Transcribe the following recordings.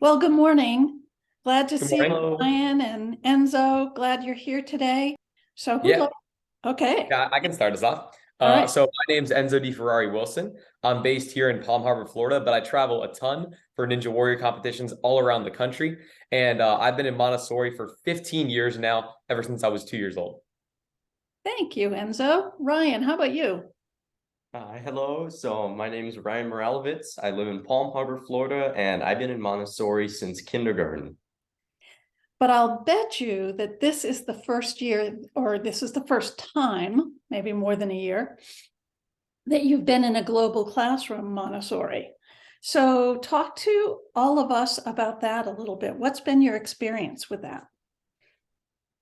Well, good morning. Glad to Good see you, morning. Hello. Ryan and Enzo. Glad you're here today. So who'd Yeah, like? Okay. yeah, I can start us off. All right. So my name's Enzo Di Ferrari Wilson. I'm based here in Palm Harbor, Florida, but I travel a ton for Ninja Warrior competitions all around the country. And I've been in Montessori for 15 years now, ever since I was 2 years old. Thank you, Enzo. Ryan, how about you? Hello. So my name is Ryan Moralovitz. I live in Palm Harbor, Florida, and I've been in Montessori since kindergarten. But I'll bet you that this is the first year, or this is the first time, maybe more than a year, that you've been in a global classroom Montessori. So talk to all of us about that a little bit. What's been your experience with that?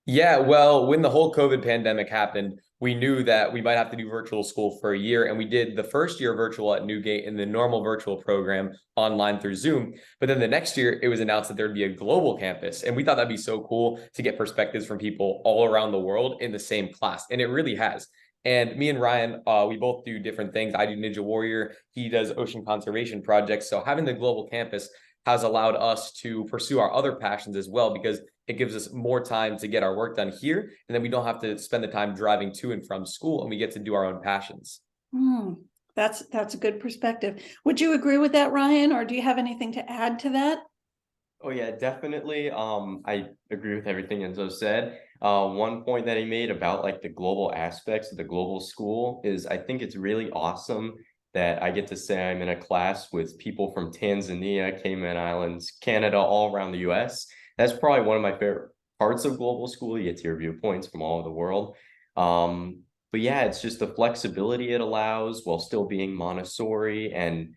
Yeah, well, when the whole COVID pandemic happened, we knew that we might have to do virtual school for a year. And we did the first year virtual at NewGate in the normal virtual program online through Zoom. But then the next year, it was announced that there'd be a global campus. And we thought that'd be so cool to get perspectives from people all around the world in the same class. And it really has. And me and Ryan, we both do different things. I do Ninja Warrior, he does ocean conservation projects. So having the global campus has allowed us to pursue our other passions as well, because it gives us more time to get our work done here. And then we don't have to spend the time driving to and from school, and we get to do our own passions. Hmm, that's a good perspective. Would you agree with that, Ryan, or do you have anything to add to that? Oh yeah, definitely. I agree with everything Enzo said. One point that he made about like the global aspects of the global school is I think it's really awesome that I get to say I'm in a class with people from Tanzania, Cayman Islands, Canada, all around the US. That's probably one of my favorite parts of global school. You get to hear viewpoints from all over the world. But yeah, it's just the flexibility it allows while still being Montessori, and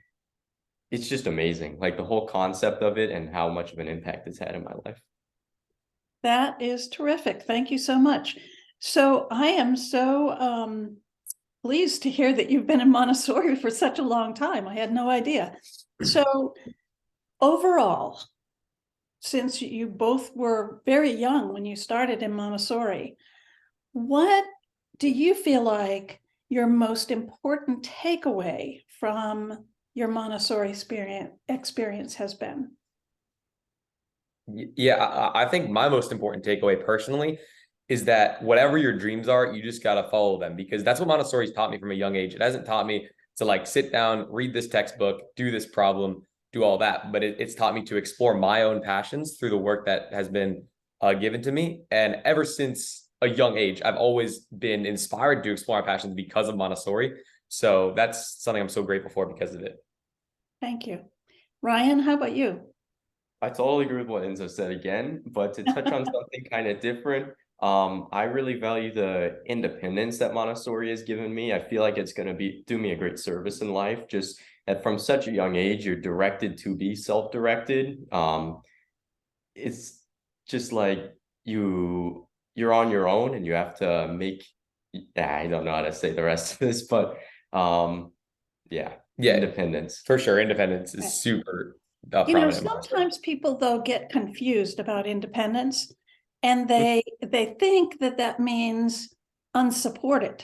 it's just amazing. Like the whole concept of it and how much of an impact it's had in my life. That is terrific. Thank you so much. So I am so pleased to hear that you've been in Montessori for such a long time. I had no idea. So overall, since you both were very young when you started in Montessori, what do you feel like your most important takeaway from your Montessori experience has been? Yeah, I think my most important takeaway personally is that whatever your dreams are, you just got to follow them, because that's what Montessori's taught me from a young age. It hasn't taught me to like sit down, read this textbook, do this problem, do all that, but it's taught me to explore my own passions through the work that has been given to me. And ever since a young age, I've always been inspired to explore my passions because of Montessori. So that's something I'm so grateful for because of it. Thank you. Ryan, how about you? I totally agree with what Enzo said again, but to touch on something kind of different, I really value the independence that Montessori has given me. I feel like it's going to be do me a great service in life. Just that from such a young age, you're directed to be self-directed. It's just like you're on your own and you have to make. Yeah, I don't know how to say the rest of this, but yeah, Yeah, independence. for sure. Independence Okay. is super prominent in Montessori. Sometimes people though get confused about independence, and they think that that means unsupported.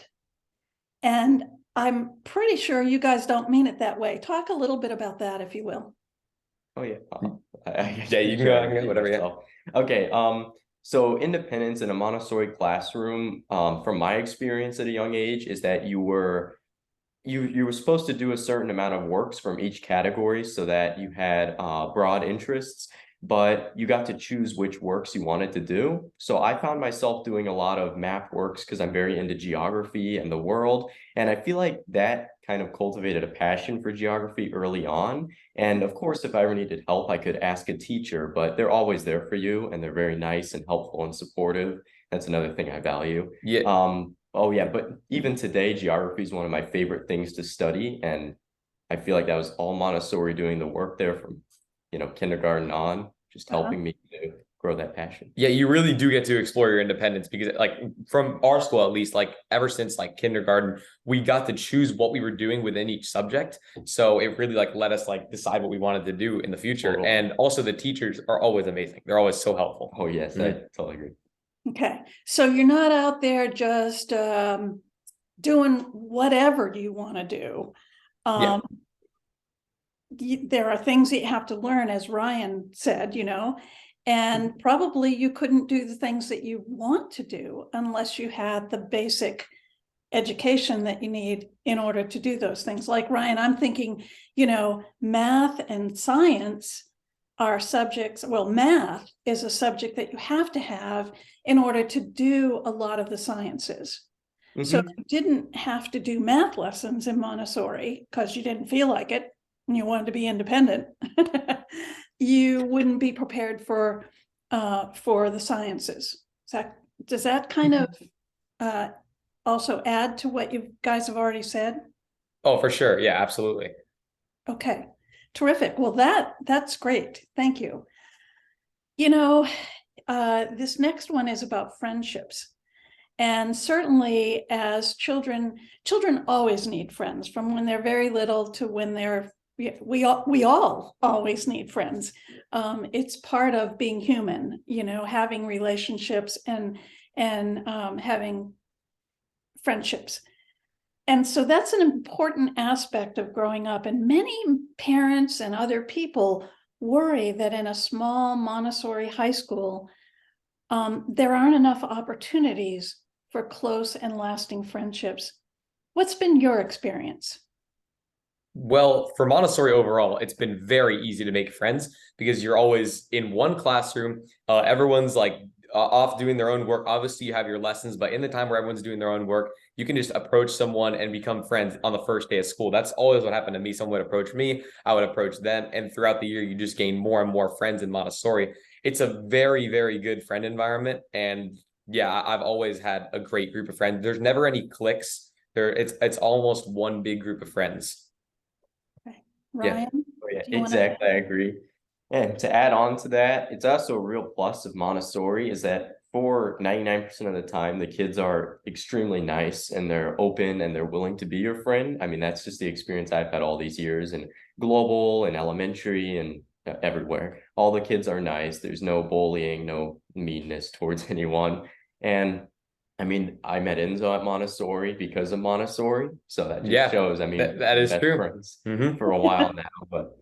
And I'm pretty sure you guys don't mean it that way. Talk a little bit about that, if you will. Oh yeah. Yeah, you can Sure, go, I I can go, repeat whatever. Yeah. myself. Okay. So independence in a Montessori classroom, from my experience at a young age, is that you were supposed to do a certain amount of works from each category so that you had broad interests, but you got to choose which works you wanted to do. So I found myself doing a lot of math works because I'm very into geography and the world. And I feel like that kind of cultivated a passion for geography early on. And of course, if I ever needed help, I could ask a teacher, but they're always there for you and they're very nice and helpful and supportive. That's another thing I value. Yeah. Oh yeah, but even today, geography is one of my favorite things to study, and I feel like that was all Montessori doing the work there from, kindergarten on, just Uh-huh. helping me to grow that passion. Yeah, you really do get to explore your independence, because like from our school, at least, like ever since like kindergarten, we got to choose what we were doing within each subject. So it really like let us like decide what we wanted to do in the future. Totally. And also the teachers are always amazing. They're always so helpful. Oh yes, I Mhm. totally agree. Okay. So you're not out there just doing whatever you want to do. Yeah. Um, there are things that you have to learn, as Ryan said, and probably you couldn't do the things that you want to do unless you had the basic education that you need in order to do those things. Like Ryan, I'm thinking, math and science are subjects. Well, math is a subject that you have to have in order to do a lot of the sciences. So if you didn't have to do math lessons in Montessori because you didn't feel like it and you wanted to be independent, you wouldn't be prepared for the sciences. Does that kind of also add to what you guys have already said? Oh, for sure. Yeah, absolutely. Okay, terrific. Well, that's great. Thank you. This next one is about friendships. And certainly as children always need friends, from when they're very little to when we all always need friends. It's part of being human, having relationships and having friendships. And so that's an important aspect of growing up. And many parents and other people worry that in a small Montessori high school, there aren't enough opportunities for close and lasting friendships. What's been your experience? Well, for Montessori overall, it's been very easy to make friends because you're always in one classroom. Everyone's like off doing their own work. Obviously, you have your lessons, but in the time where everyone's doing their own work, you can just approach someone and become friends on the first day of school. That's always what happened to me. Someone would approach me, I would approach them. And throughout the year, you just gain more and more friends in Montessori. It's a very, very good friend environment. And yeah, I've always had a great group of friends. There's never any cliques. It's almost one big group of friends. Okay. Ryan? Oh, yeah, Do you wanna- exactly. I agree. And to add on to that, it's also a real plus of Montessori is that for 99% of the time, the kids are extremely nice and they're open and they're willing to be your friend. I mean, that's just the experience I've had all these years in global and elementary and everywhere. All the kids are nice. There's no bullying, no meanness towards anyone. And I mean, I met Enzo at Montessori because of Montessori. So that just shows, I mean, that is best true. friends for a while now, but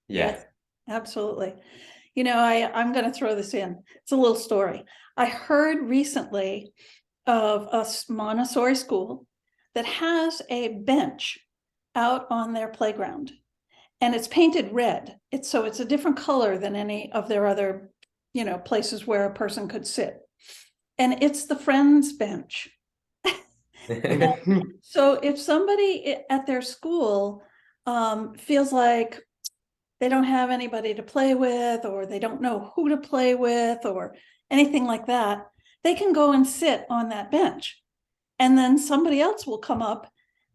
yeah. Yes, absolutely. I'm going to throw this in. It's a little story. I heard recently of a Montessori school that has a bench out on their playground, and it's painted red. It's a different color than any of their other, places where a person could sit. And it's the Friends bench. So if somebody at their school feels like they don't have anybody to play with, or they don't know who to play with, or anything like that, they can go and sit on that bench. And then somebody else will come up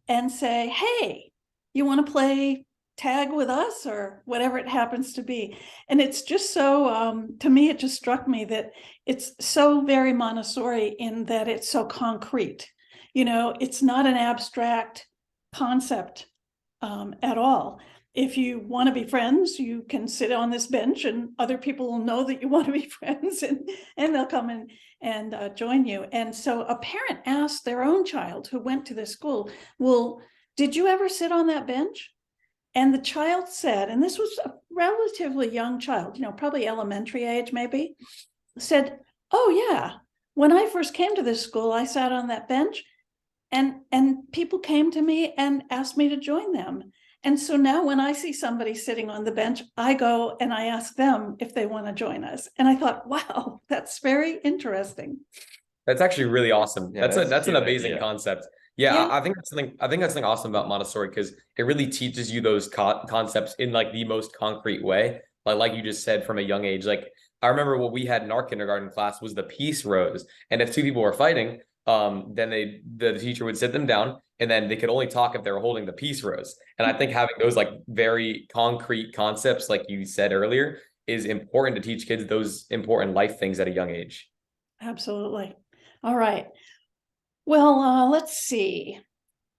and say, hey, you want to play tag with us, or whatever it happens to be. And it's just so, to me, it just struck me that it's so very Montessori in that it's so concrete. It's not an abstract concept at all. If you want to be friends, you can sit on this bench and other people will know that you want to be friends, and they'll come in and join you. And so a parent asked their own child who went to this school, well, did you ever sit on that bench? And the child said, and this was a relatively young child, probably elementary age maybe, said, oh yeah, when I first came to this school, I sat on that bench and people came to me and asked me to join them. And so now when I see somebody sitting on the bench, I go and I ask them if they want to join us. And I thought, wow, that's very interesting. That's actually really awesome. Yeah, That's an amazing concept. Yeah, Yeah. I think that's something awesome about Montessori because it really teaches you those concepts in like the most concrete way. Like you just said from a young age. Like I remember what we had in our kindergarten class was the peace rose. And if two people were fighting, then the teacher would sit them down and then they could only talk if they were holding the peace rose. And I think having those like very concrete concepts, like you said earlier, is important to teach kids those important life things at a young age. Absolutely. All right. Well, let's see.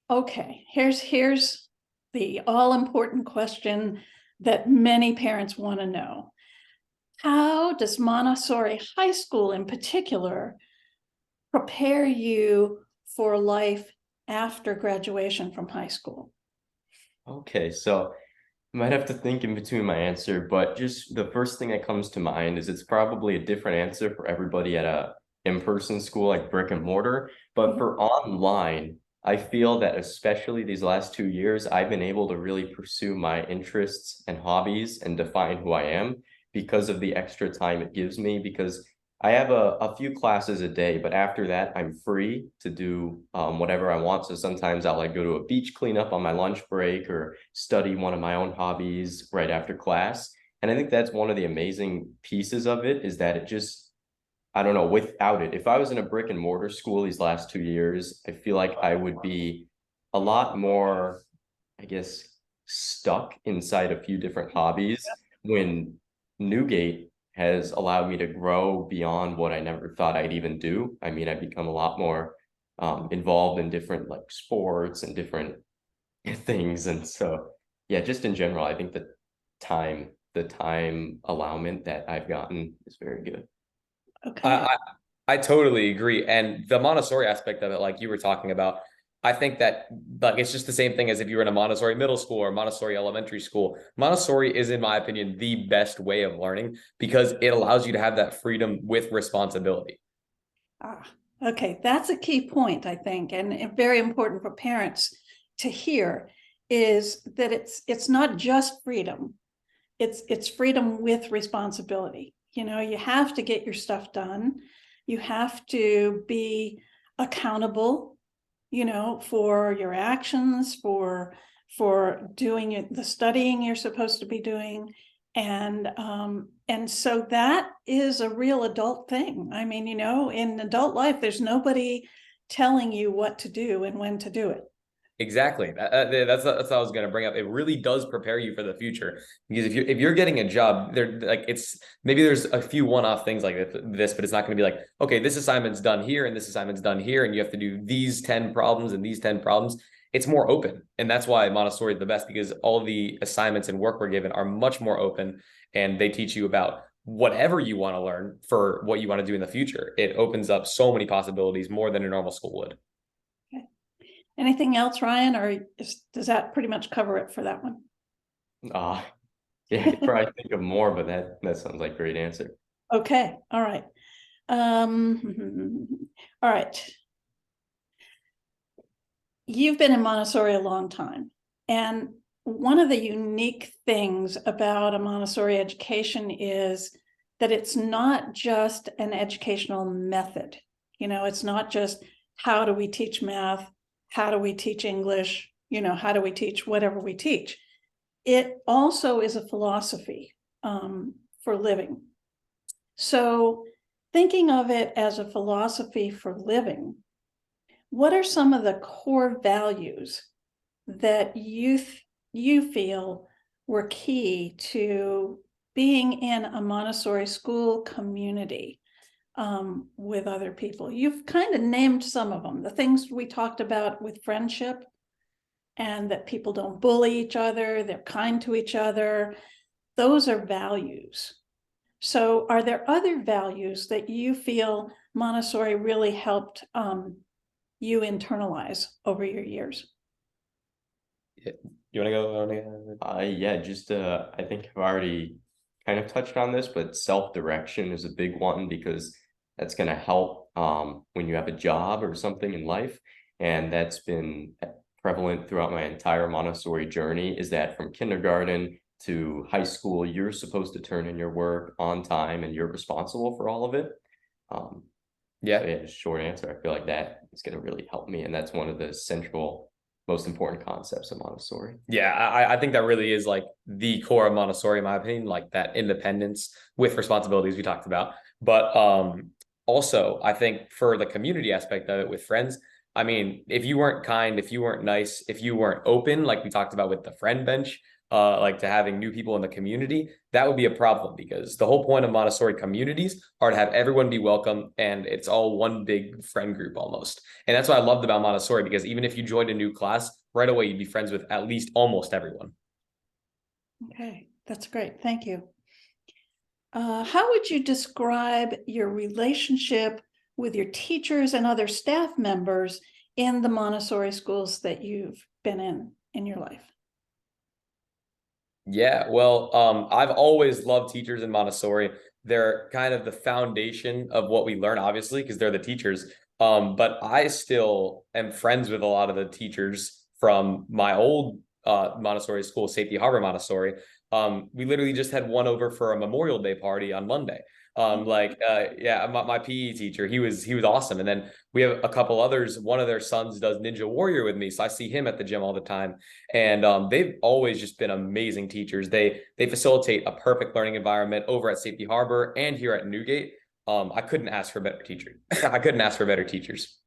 Okay, here's the all-important question that many parents want to know. How does Montessori High School in particular prepare you for life after graduation from high school? Okay, so Might have to think in between my answer, but just the first thing that comes to mind is it's probably a different answer for everybody at a in-person school like brick and mortar. But for online, I feel that especially these last 2 years, I've been able to really pursue my interests and hobbies and define who I am because of the extra time it gives me. Because I have a few classes a day, but after that, I'm free to do whatever I want. So sometimes I'll like go to a beach cleanup on my lunch break or study one of my own hobbies right after class. And I think that's one of the amazing pieces of it is that it just, I don't know, without it, if I was in a brick and mortar school these last 2 years, I feel like I would be a lot more, I guess, stuck inside a few different hobbies when NewGate has allowed me to grow beyond what I never thought I'd even do. I mean, I've become a lot more involved in different like sports and different things. And so, yeah, just in general, I think the time allowment that I've gotten is very good. Okay. I totally agree. And the Montessori aspect of it, like you were talking about, I think that like it's just the same thing as if you were in a Montessori middle school or Montessori elementary school. Montessori is, in my opinion, the best way of learning because it allows you to have that freedom with responsibility. Okay, that's a key point, I think, and very important for parents to hear is that it's not just freedom. It's freedom with responsibility. You know, you have to get your stuff done. You have to be accountable, you know, for your actions, for doing the studying you're supposed to be doing. And so that is a real adult thing. I mean, you know, in adult life, there's nobody telling you what to do and when to do it. Exactly. That's what I was going to bring up. It really does prepare you for the future because if you're getting a job, there like it's maybe there's a few one-off things like this, but it's not going to be like, okay, this assignment's done here and this assignment's done here, and you have to do these 10 problems and these 10 problems. It's more open, and that's why Montessori is the best because all the assignments and work we're given are much more open, and they teach you about whatever you want to learn for what you want to do in the future. It opens up so many possibilities more than a normal school would. Anything else, Ryan, or does that pretty much cover it for that one? Yeah, I probably think of more, but that sounds like a great answer. Okay, all right. All right. You've been in Montessori a long time, and one of the unique things about a Montessori education is that it's not just an educational method. You know, it's not just how do we teach math, how do we teach English, you know, how do we teach whatever we teach. It also is a philosophy for living. So thinking of it as a philosophy for living, what are some of the core values that you feel were key to being in a Montessori school community with other people? You've kind of named some of them, the things we talked about with friendship, and that people don't bully each other, they're kind to each other. Those are values. So are there other values that you feel Montessori really helped you internalize over your years? You want to go? Yeah, just I think I've already kind of touched on this, but self-direction is a big one because that's going to help when you have a job or something in life. And that's been prevalent throughout my entire Montessori journey, is that from kindergarten to high school, you're supposed to turn in your work on time and you're responsible for all of it. Yeah, short answer. I feel like that is going to really help me. And that's one of the central, most important concepts of Montessori. Yeah, I think that really is like the core of Montessori, in my opinion, like that independence with responsibilities we talked about. But also, I think for the community aspect of it with friends, I mean, if you weren't kind, if you weren't nice, if you weren't open, like we talked about with the friend bench, like to having new people in the community, that would be a problem because the whole point of Montessori communities are to have everyone be welcome and it's all one big friend group almost. And that's what I loved about Montessori because even if you joined a new class, right away you'd be friends with at least almost everyone. Okay, that's great. Thank you. How would you describe your relationship with your teachers and other staff members in the Montessori schools that you've been in your life? Yeah, well, I've always loved teachers in Montessori. They're kind of the foundation of what we learn, obviously, because they're the teachers. But I still am friends with a lot of the teachers from my old Montessori school, Safety Harbor Montessori. We literally just had one over for a Memorial Day party on Monday. Yeah, my PE teacher, he was awesome. And then we have a couple others. One of their sons does Ninja Warrior with me, so I see him at the gym all the time. And they've always just been amazing teachers. They facilitate a perfect learning environment over at Safety Harbor and here at NewGate. I couldn't ask for a better teacher. I couldn't ask for better teachers.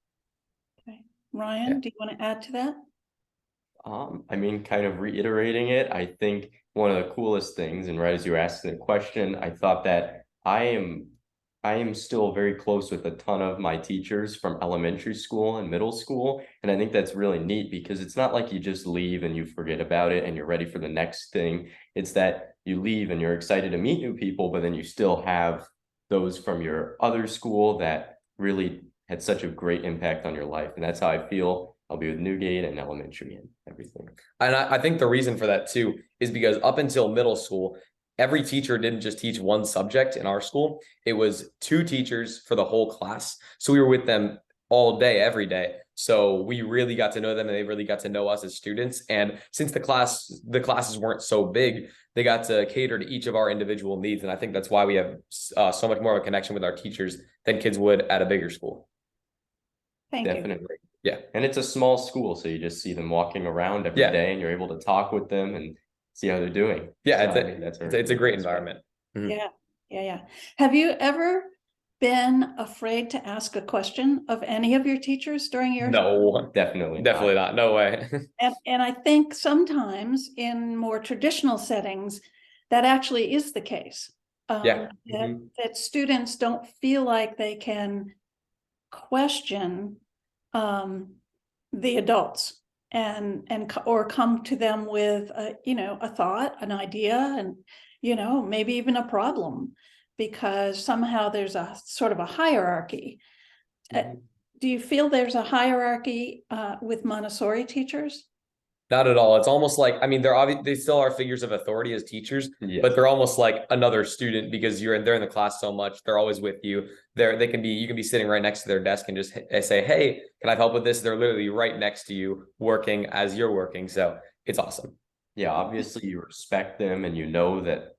Okay. Ryan, do you want to add to that? I mean, kind of reiterating it, I think one of the coolest things, and right as you were asking the question, I thought that I am still very close with a ton of my teachers from elementary school and middle school. And I think that's really neat because it's not like you just leave and you forget about it and you're ready for the next thing. It's that you leave and you're excited to meet new people, but then you still have those from your other school that really had such a great impact on your life. And that's how I feel. I'll be with NewGate and elementary and everything. And I think the reason for that too is because up until middle school, every teacher didn't just teach one subject in our school. It was two teachers for the whole class. So we were with them all day, every day. So we really got to know them and they really got to know us as students. And since the classes weren't so big, they got to cater to each of our individual needs. And I think that's why we have so much more of a connection with our teachers than kids would at a bigger school. Thank you. Definitely. Yeah. And it's a small school, so you just see them walking around every day and you're able to talk with them and see how they're doing. Yeah, So, I mean, it's a great environment. Yeah. Have you ever been afraid to ask a question of any of your teachers during your No, definitely not. No way. and I think sometimes in more traditional settings, that actually is the case. That students don't feel like they can question the adults or come to them with a thought, an idea, and maybe even a problem, because somehow there's a sort of a hierarchy. Do you feel there's a hierarchy with Montessori teachers? Not at all. It's almost like, I mean, they still are figures of authority as teachers, but they're almost like another student because they're in the class so much. They're always with you. You can be sitting right next to their desk and just say, "Hey, can I help with this?" They're literally right next to you working as you're working. So it's awesome. Yeah, obviously you respect them and you know that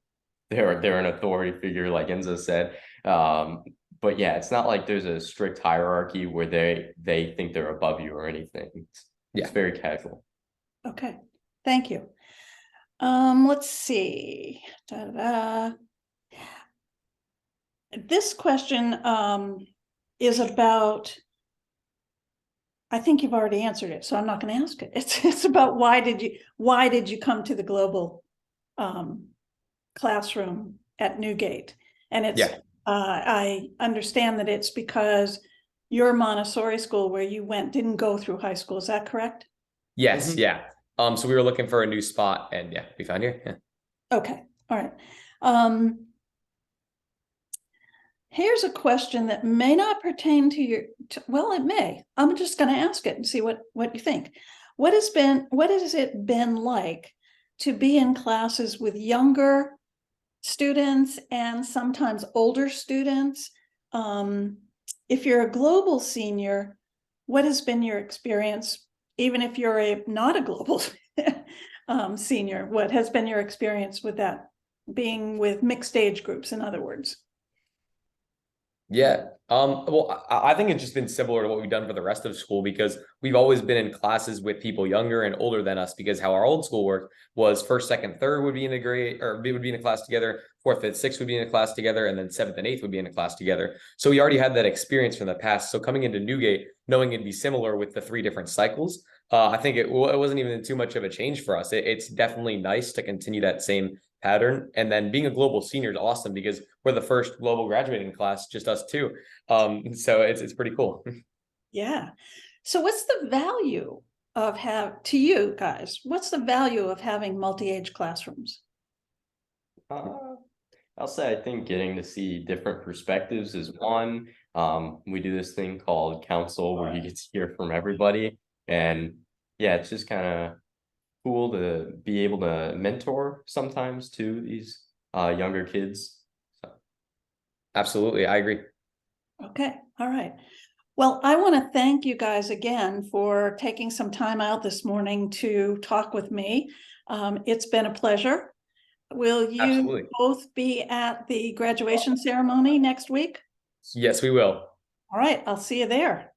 they're an authority figure, like Enzo said. But yeah, it's not like there's a strict hierarchy where they think they're above you or anything. It's very casual. Okay, thank you. Let's see. This question is about, I think you've already answered it, so I'm not going to ask it. It's about why did you come to the global classroom at NewGate? And it's I understand that it's because your Montessori school where you went didn't go through high school. Is that correct? Yes, yeah. So we were looking for a new spot and we found here. Yeah. Okay. All right. Here's a question that may not pertain to well, it may. I'm just going to ask it and see what you think. What has it been like to be in classes with younger students and sometimes older students? If you're a global senior, what has been your experience? Even if you're not a global senior, what has been your experience with that, being with mixed age groups, in other words? Yeah. Well, I think it's just been similar to what we've done for the rest of school because we've always been in classes with people younger and older than us because how our old school worked was first, second, third would be in a grade, or we would be in a class together, fourth, fifth, sixth would be in a class together, and then seventh and eighth would be in a class together. So we already had that experience from the past. So coming into NewGate, knowing it'd be similar with the 3 different cycles, I think it wasn't even too much of a change for us. It's definitely nice to continue that same pattern. And then being a global senior is awesome because we're the first global graduating class, just us two. So it's pretty cool. Yeah. So what's the value of to you guys, what's the value of having multi-age classrooms? I'll say I think getting to see different perspectives is one. We do this thing called council where you get to hear from everybody. And yeah, it's just kind of cool to be able to mentor sometimes to these younger kids. So. Absolutely, I agree. Okay, all right. Well, I want to thank you guys again for taking some time out this morning to talk with me. It's been a pleasure. Will you Absolutely. both be at the graduation ceremony next week? Yes, we will. All right, I'll see you there.